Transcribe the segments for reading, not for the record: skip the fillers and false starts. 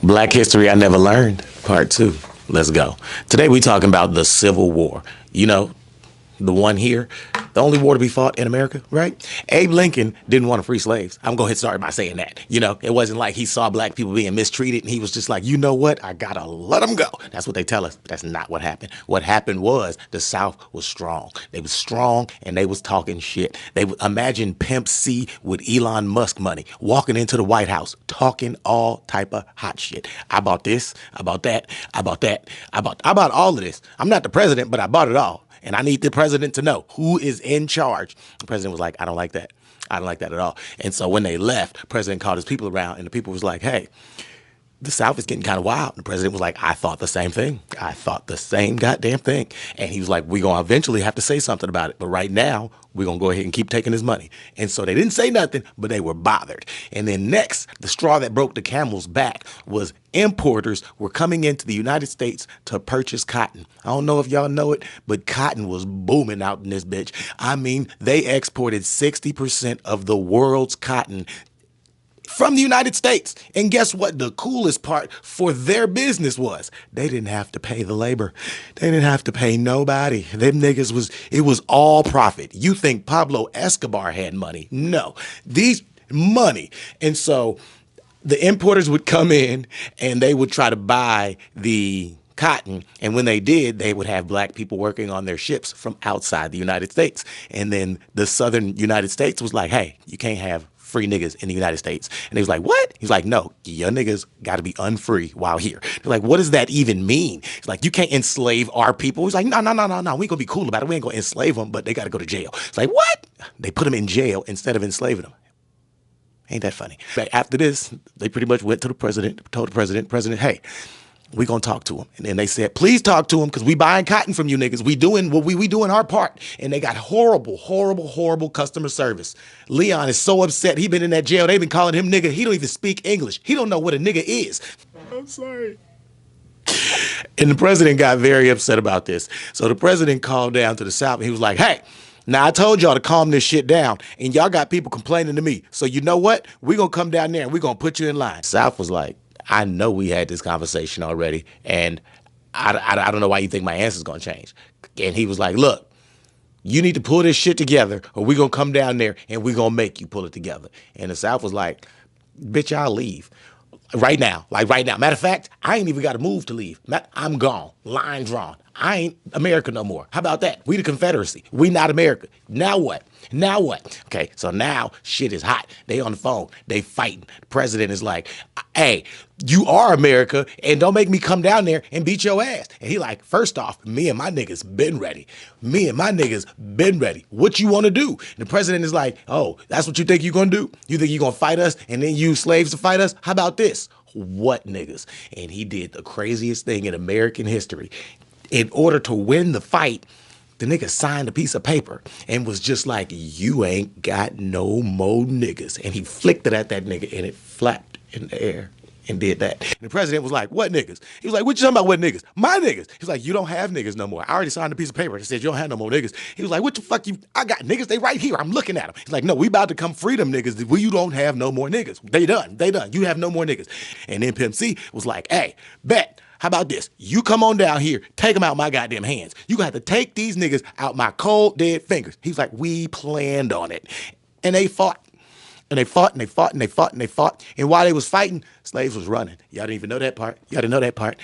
Black History I Never Learned, Part 2. Let's go. Today we talking about the Civil War. You know, the one here, the only war to be fought in America, right? Abe Lincoln didn't want to free slaves. I'm going to start by saying that. You know, it wasn't like he saw black people being mistreated and he was just like, you know what? I got to let them go. That's what they tell us. But that's not what happened. What happened was the South was strong. They was strong and they was talking shit. They would imagine Pimp C with Elon Musk money walking into the White House talking all type of hot shit. I bought this. I bought that. I bought that. I bought all of this. I'm not the president, but I bought it all. And I need the president to know who is in charge. The president was like, I don't like that. I don't like that at all. And so when they left, the president called his people around and the people was like, hey, the South is getting kind of wild. And the president was like, I thought the same thing. I thought the same goddamn thing. And he was like, we're going to eventually have to say something about it. But right now, we're going to go ahead and keep taking his money. And so they didn't say nothing, but they were bothered. And then next, the straw that broke the camel's back was importers were coming into the United States to purchase cotton. I don't know if y'all know it, but cotton was booming out in this bitch. I mean, they exported 60% of the world's cotton from the United States. And guess what? The coolest part for their business was they didn't have to pay the labor. They didn't have to pay nobody. Them niggas it was all profit. You think Pablo Escobar had money? No, these money. And so the importers would come in and they would try to buy the cotton. And when they did, they would have black people working on their ships from outside the United States. And then the southern United States was like, hey, you can't have free niggas in the United States. And he was like, what? He's like, no, your niggas got to be unfree while here. They're like, what does that even mean? He's like, you can't enslave our people. He's like, no, we ain't going to be cool about it. We ain't going to enslave them, but they got to go to jail. It's like, what? They put them in jail instead of enslaving them. Ain't that funny? But after this, they pretty much went to the president, told the president, hey, we gonna talk to him. And then they said, please talk to him because we buying cotton from you niggas. We doing what we doing our part. And they got horrible customer service. Leon is so upset. He been in that jail. They've been calling him nigga. He don't even speak English. He don't know what a nigga is. I'm sorry. And the president got very upset about this. So the president called down to the South and he was like, hey, now, I told y'all to calm this shit down, and y'all got people complaining to me. So you know what? We're going to come down there, and we're going to put you in line. South was like, I know we had this conversation already, and I don't know why you think my answer's going to change. And he was like, look, you need to pull this shit together, or we're going to come down there, and we're going to make you pull it together. And the South was like, bitch, I'll leave. Right now, like right now. Matter of fact, I ain't even got to move to leave. I'm gone. Line drawn. I ain't America no more. How about that? We the Confederacy. We not America. Now what? Now what? Okay, so now shit is hot. They on the phone. They fighting. The president is like, hey, you are America, and don't make me come down there and beat your ass. And he like, first off, me and my niggas been ready. Me and my niggas been ready. What you want to do? And the president is like, oh, that's what you think you gonna do? You think you gonna fight us and then use slaves to fight us? How about this? What niggas? And he did the craziest thing in American history. In order to win the fight, the nigga signed a piece of paper and was just like, you ain't got no more niggas. And he flicked it at that nigga and it flapped in the air and did that. And the president was like, what niggas? He was like, what you talking about, what niggas? My niggas. He was like, you don't have niggas no more. I already signed a piece of paper that said you don't have no more niggas. He was like, what the fuck you, I got niggas, they right here. I'm looking at them. He's like, no, we about to come free them niggas. You don't have no more niggas. They done. You have no more niggas. And then Pimp C was like, hey, bet. How about this? You come on down here, take them out my goddamn hands. You gonna have to take these niggas out my cold, dead fingers. He was like, we planned on it. And they fought. And they fought, and they fought, and they fought, and they fought. And while they was fighting, slaves was running. Y'all didn't even know that part. Y'all didn't know that part.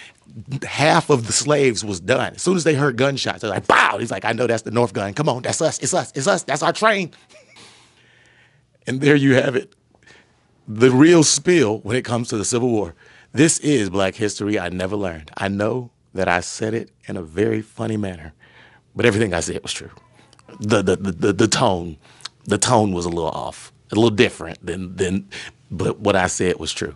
Half of the slaves was done. As soon as they heard gunshots, they're like, pow! He's like, I know that's the North gun. Come on, that's us, it's us, it's us. That's our train. And there you have it. The real spill when it comes to the Civil War. This is Black History I Never Learned. I know that I said it in a very funny manner, but everything I said was true. The tone was a little off, a little different than but what I said was true.